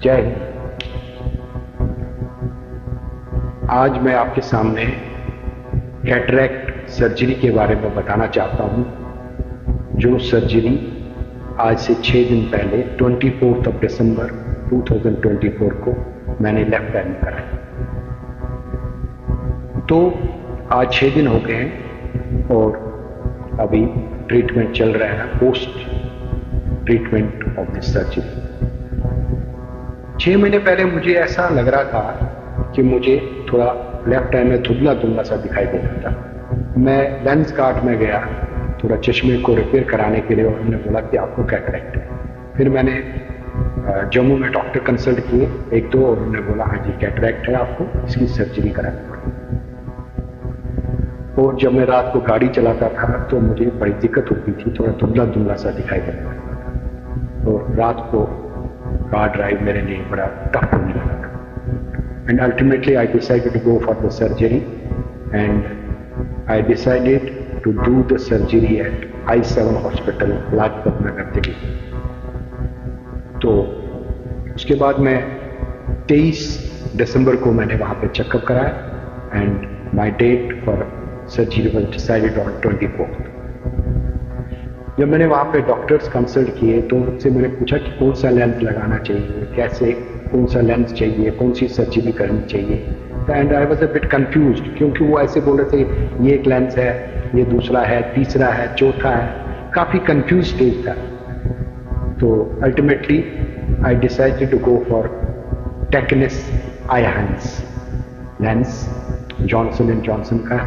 जय हिंद। आज मैं आपके सामने कैटरैक्ट सर्जरी के बारे में बताना चाहता हूं, जो सर्जरी आज से 6 दिन पहले 24 दिसंबर 2024 को मैंने लेफ्ट आई में कराई। तो आज 6 दिन हो गए हैं और अभी ट्रीटमेंट चल रहा है, post treatment of this surgery. 6 महीने पहले मुझे ऐसा लग रहा था कि मुझे थोड़ा लेफ्ट आई में धुंधला धुंधला सा दिखाई दे रहा था। मैं लेंस कार्ट में गया थोड़ा चश्मे को रिपेयर कराने के लिए और उन्होंने बोला कि आपको कैटरैक्ट है। फिर मैंने जम्मू में डॉक्टर कंसल्ट किए एक दो और उन्होंने बोला हाँ जी कैटरैक्ट है, आपको इसकी सर्जरी करानी पड़ेगी। और जब मैं रात को गाड़ी चलाता था तो मुझे बड़ी दिक्कत होती थी, थोड़ा धुंधला धुंधला सा दिखाई देने लगता था और रात को कार ड्राइव मेरे लिए बड़ा टफ होने लगा था। And ultimately I decided to go for the surgery and I decided to do the surgery at I7 Hospital, Lajpat Nagar Delhi. तो उसके बाद मैं 23 दिसंबर को मैंने वहाँ पे चेकअप कराया and my date for surgery was decided on 24th। जब मैंने वहाँ पे डॉक्टर्स कंसल्ट किए तो उनसे मैंने पूछा कि कौन सा लेंस लगाना चाहिए, कैसे कौन सा लेंस चाहिए, कौन सी सर्जरी करनी चाहिए। And I was a bit confused, क्योंकि वो ऐसे बोल रहे थे ये एक लेंस है, ये दूसरा है, तीसरा है, चौथा है, काफ़ी कंफ्यूज स्टेज था। तो ultimately I decided to go for Tecnis Eyhance lens, Johnson and Johnson का,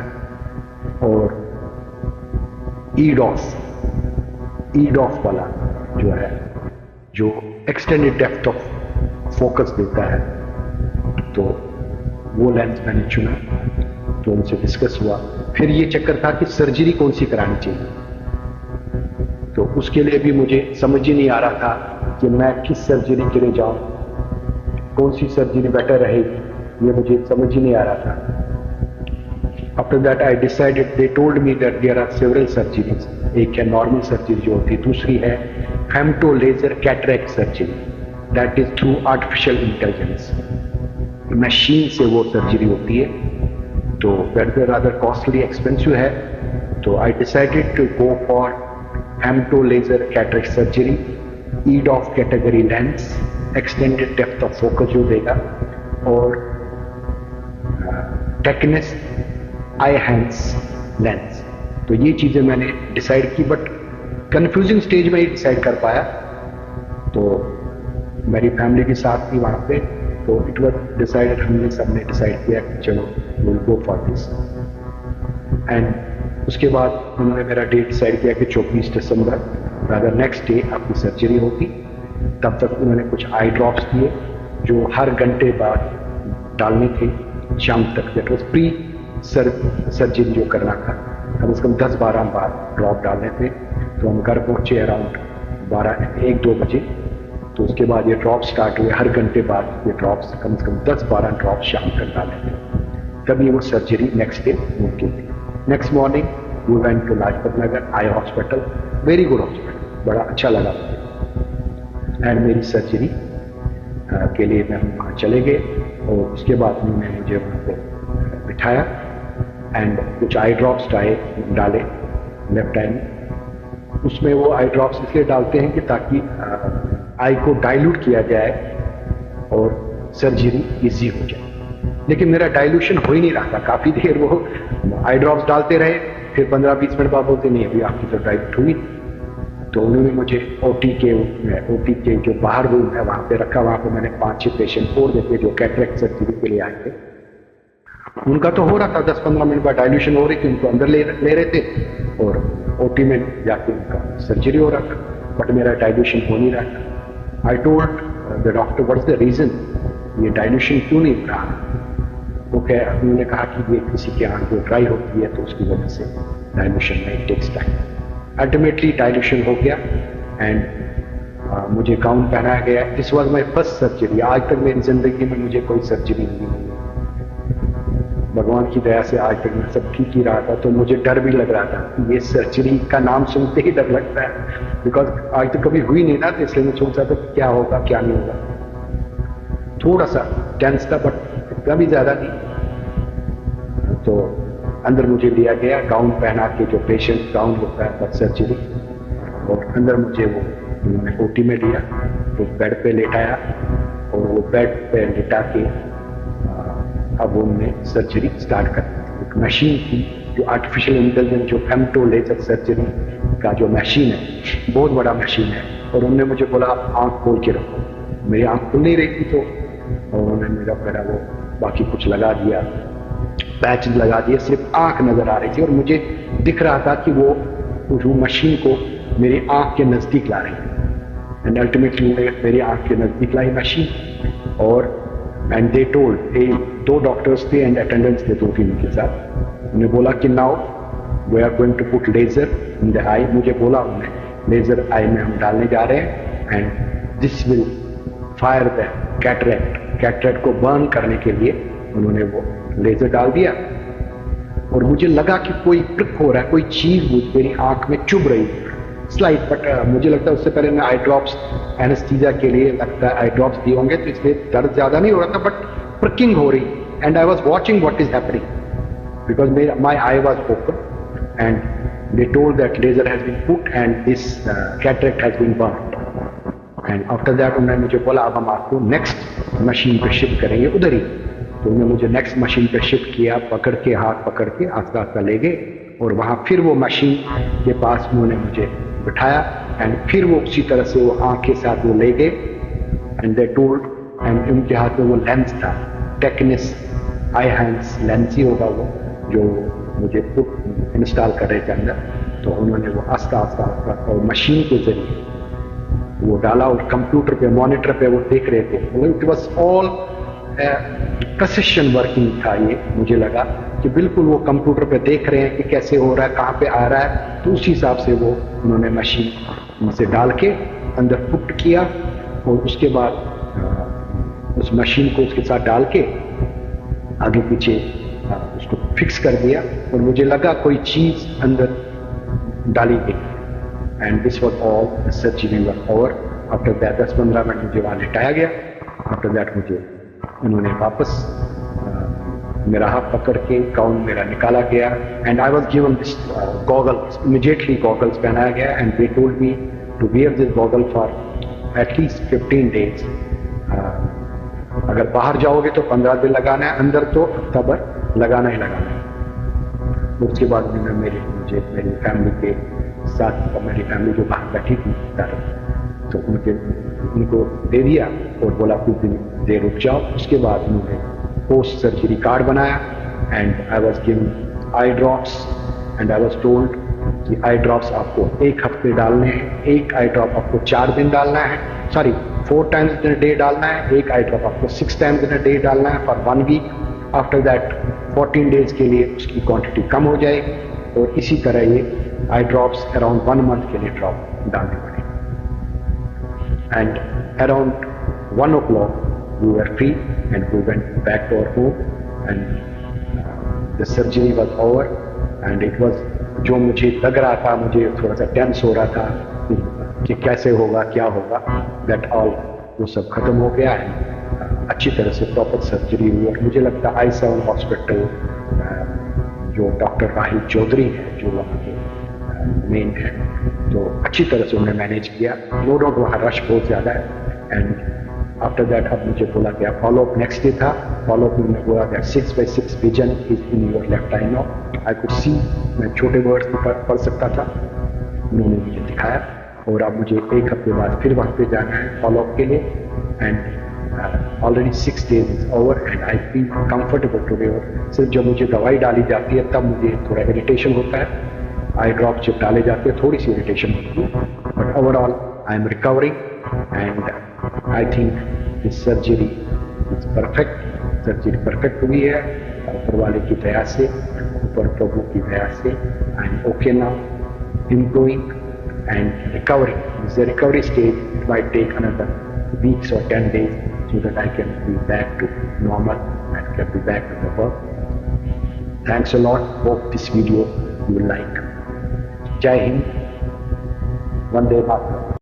और ईडॉफ वाला जो है, जो एक्सटेंडेड डेप्थ ऑफ फोकस देता है। तो वो लेंस मैंने चुना, तो उनसे डिस्कस हुआ। फिर ये चक्कर था कि सर्जरी कौन सी करानी चाहिए। तो उसके लिए भी मुझे समझ ही नहीं आ रहा था कि मैं किस सर्जरी के लिए जाऊं, कौन सी सर्जरी बेटर रहेगी, ये मुझे समझ ही नहीं आ रहा था। After that I decided, they told me that there are several surgeries. एक है नॉर्मल सर्जरी जो होती है, दूसरी है femto laser cataract surgery, that is through artificial intelligence, machine से वो सर्जरी होती है। तो that is rather costly, expensive है। तो I decided to go for femto laser cataract surgery, EDOF category lens, extended depth of focus जो देगा, और टेक्निस आईहांस लेंस। तो ये चीजें मैंने डिसाइड की, बट कंफ्यूजिंग स्टेज में ही डिसाइड कर पाया। तो मेरी फैमिली के साथ थी वहाँ पे, तो इट वॉज डिसाइडेड, हमने सबने डिसाइड किया कि चलो will go for this. And उसके बाद उन्होंने मेरा डेट डिसाइड किया कि 24 दिसंबर रादर नेक्स्ट डे आपकी सर्जरी होगी। तब तक उन्होंने कुछ आई ड्रॉप्स दिए जो हर घंटे बाद डालने थे शाम तक। दैट वॉज प्री सर्जरी जो करना था, कम से कम 10-12 बार ड्रॉप डालने थे। तो हम घर पहुंचे अराउंड 1-2 बजे। तो उसके बाद ये ड्रॉप स्टार्ट हुए, हर घंटे बाद ये ड्रॉप्स कम से कम 10-12 ड्रॉप शाम तक डालने थे। तभी वो सर्जरी नेक्स्ट डे मुमकिन थी। Next morning we went to Lajpat Nagar eye hospital, very good hospital, बड़ा अच्छा लगा मुझे। एंड मेरी सर्जरी के लिए मैं वहाँ चले गए और उसके बाद उन्होंने मुझे वहाँ पे बिठाया एंड कुछ आई ड्रॉप्स डाले लेफ्ट आई में। उसमें वो आई ड्रॉप्स इसलिए डालते हैं कि ताकि आई को डाइल्यूट किया जाए और सर्जरी इजी हो जाए। लेकिन मेरा डाइल्यूशन हो ही नहीं रहा था, काफ़ी देर वो आई ड्रॉप्स डालते रहे, फिर 15-20 मिनट बाद बोलते नहीं अभी आपकी तो डाइल्यूट हुई। तो उन्होंने मुझे ओटी के जो बाहर रूम है वहाँ पे रखा। वहाँ पे मैंने 5-6 पेशेंट और देखे जो कैटरैक्ट सर्जरी के लिए आए थे। उनका तो हो रहा था, 10-15 मिनट बाद डाइल्यूशन हो रही थी, उनको अंदर ले रहे थे और ओटी में जाके उनका सर्जरी हो रहा था, बट मेरा डाइल्यूशन हो नहीं रहा था। I told the doctor what's the reason, ये डाइल्यूशन क्यों नहीं हो रहा। उन्होंने कहा कि ये किसी की आंख जो ड्राई होती है तो उसकी वजह से डाइल्यूशन में टेक्स टाइम। अल्टीमेटली डाइल्यूशन हो गया एंड मुझे गाउन पहनाया गया। This was my first surgery. आज तक मेरी जिंदगी में मुझे कोई सर्जरी नहीं हुई, भगवान की दया से आज तक मैं सब ठीक ही रहा था। तो मुझे डर भी लग रहा था, ये सर्जरी का नाम सुनते ही डर लगता है, बिकॉज आज तो कभी हुई नहीं ना, तो इसलिए मैं सोच रहा था क्या होगा क्या नहीं होगा। थोड़ा सा टेंस था, बट इतना भी ज़्यादा नहीं। तो अंदर मुझे लिया गया, गाउन पहना के, जो पेशेंट गाउन होता है फॉर सर्जरी, और अंदर मुझे वो उन्होंने ओटी में लिया, तो बेड पे लेटाया, और वो बेड पे लेटा के अब उन्होंने सर्जरी स्टार्ट कर दी। एक मशीन थी जो आर्टिफिशियल इंटेलिजेंस, जो फेमटो लेजर सर्जरी का जो मशीन है, बहुत बड़ा मशीन है, और उन्होंने मुझे बोला आप आँख खोल के रखो। मेरी आँख खुल नहीं रही थी, तो उन्होंने मेरा वो बाकी कुछ लगा दिया, पैच लगा दिए, सिर्फ आँख नजर आ रही थी, और मुझे दिख रहा था कि वो मशीन को मेरी आँख के नज़दीक ला रही है। एंड अल्टीमेटली मेरी आँख के नज़दीक लाई मशीन, और एंड दे टोल्ड, 2 डॉक्टर्स थे एंड अटेंडेंट्स थे 2-3 के साथ। उन्हें बोला कि now we are going to put laser in the eye. मुझे बोला उन्हें लेजर आई में हम डालने जा रहे हैं, and this will fire the cataract को बर्न करने के लिए उन्होंने वो लेजर डाल दिया। और मुझे लगा कि कोई प्रिक हो रहा है, कोई चीज मेरी आंख में चुभ रही है स्लाइड, बट मुझे लगता है उससे पहले मैं आई ड्रॉप्स एनेस्थीसिया के लिए लगता है आई ड्रॉप्स दिए होंगे, तो इसलिए दर्द ज्यादा नहीं हो रहा था, बट प्रिकिंग हो रही। And I was watching what is happening because my eye was open, and they told that laser has been put and this cataract has been burn. And after that उन्होंने मुझे बोला अब हम आपको next machine पे shift करेंगे उधर ही। तो उन्होंने मुझे नेक्स्ट मशीन पे शिफ्ट किया, पकड़ के, हाथ पकड़ के आस्ता आस्ता ले गए, और वहाँ फिर वो मशीन के पास उन्होंने मुझे बिठाया, एंड फिर वो उसी तरह से वो आँख के साथ वो ले गए, एंड दे टोल्ड, एंड उनके हाथ में वो लेंस था, टेक्निस आई हैंड्स लेंस ही होगा वो, जो मुझे पुट इंस्टॉल कर रहे थे अंदर। तो उन्होंने वो आस्ता आस्ता और मशीन के जरिए वो डाला, और कंप्यूटर पे, मॉनिटर पे वो देख रहे थे। It was all precision working था ये। मुझे लगा कि बिल्कुल वो कंप्यूटर पे देख रहे हैं कि कैसे हो रहा है, कहाँ पे आ रहा है, तो उसी हिसाब से वो उन्होंने मशीन से डाल के अंदर पुट किया, और उसके बाद उस मशीन को उसके साथ डाल के आगे पीछे उसको फिक्स कर दिया, और मुझे लगा कोई चीज अंदर डाली गई। And this was all surgery were over. After that 10-15 minute मुझे वहाँ लिटाया गया। आफ्टर दैट मुझे उन्होंने वापस मेरा हाथ पकड़ के गाउन मेरा निकाला गया, and I was given this goggles, immediately goggles पहनाया गया, and they told me to wear this goggle for at least 15 days. अगर बाहर जाओगे तो 15 दिन लगाना है, अंदर तो अक्टूबर लगाना ही लगाना है। उसके बाद मुझे मेरी फैमिली के साथ, मेरी फैमिली जो बाहर बैठी थी तो उनको दे दिया और बोला कुछ दिन देर रुक जाओ। उसके बाद उन्होंने पोस्ट सर्जरी कार्ड बनाया, and I was given eye drops, and I was told कि आई ड्रॉप्स आपको 1 हफ्ते डालने हैं, 1 आई ड्रॉप आपको 4 दिन डालना है, 4 टाइम्स इन अ डे डालना है, 1 आई ड्रॉप आपको 6 टाइम्स इन अ डे डालना है for 1 week. After that 14 days के लिए उसकी क्वांटिटी कम हो जाएगी, और इसी तरह ये आई ड्रॉप्स अराउंड 1 मंथ के लिए ड्रॉप डालने पड़े। And around 1 o'clock we were free and we went back to our home, and the surgery was over, and it was, जो मुझे लग रहा था, मुझे थोड़ा सा टेंस हो रहा था कि कैसे होगा, क्या होगा, दैट ऑल वो सब खत्म हो गया है। अच्छी तरह से प्रॉपर सर्जरी हुई, और मुझे लगता है I7 हॉस्पिटल जो डॉक्टर राहिल चौधरी है, जो वहाँ के मेन है, तो अच्छी तरह से उन्होंने मैनेज किया। नो डाउट वहाँ रश बहुत ज़्यादा है। एंड आफ्टर दैट अब मुझे बोला गया फॉलोअप नेक्स्ट डे था। फॉलोअप में बोला गया 6/6 vision is in your left I now, I could see, मैं छोटे वर्ड्स में पढ़ सकता था, उन्होंने मुझे दिखाया। और अब मुझे 1 हफ्ते बाद फिर वहाँ पे जाना है फॉलोअप के लिए, and already 6 days is over and I feel comfortable today. और सिर्फ जब मुझे दवाई डाली जाती है तब मुझे थोड़ा इरिटेशन होता है, आई ड्रॉप जब डाले जाते हैं थोड़ी सी इरिटेशन होती है, but overall I am recovering, and I think this surgery is perfect. Surgery perfect हुई है ऊपर वाले की दया से, ऊपर प्रभु की दया से। I am okay now, improving and recovering. This is recovery stage, it might take another weeks or 10 days so that I can be back to normal and can be back to the work. Thanks a lot. Hope this video you will like. Jai Hind. Vande Mataram.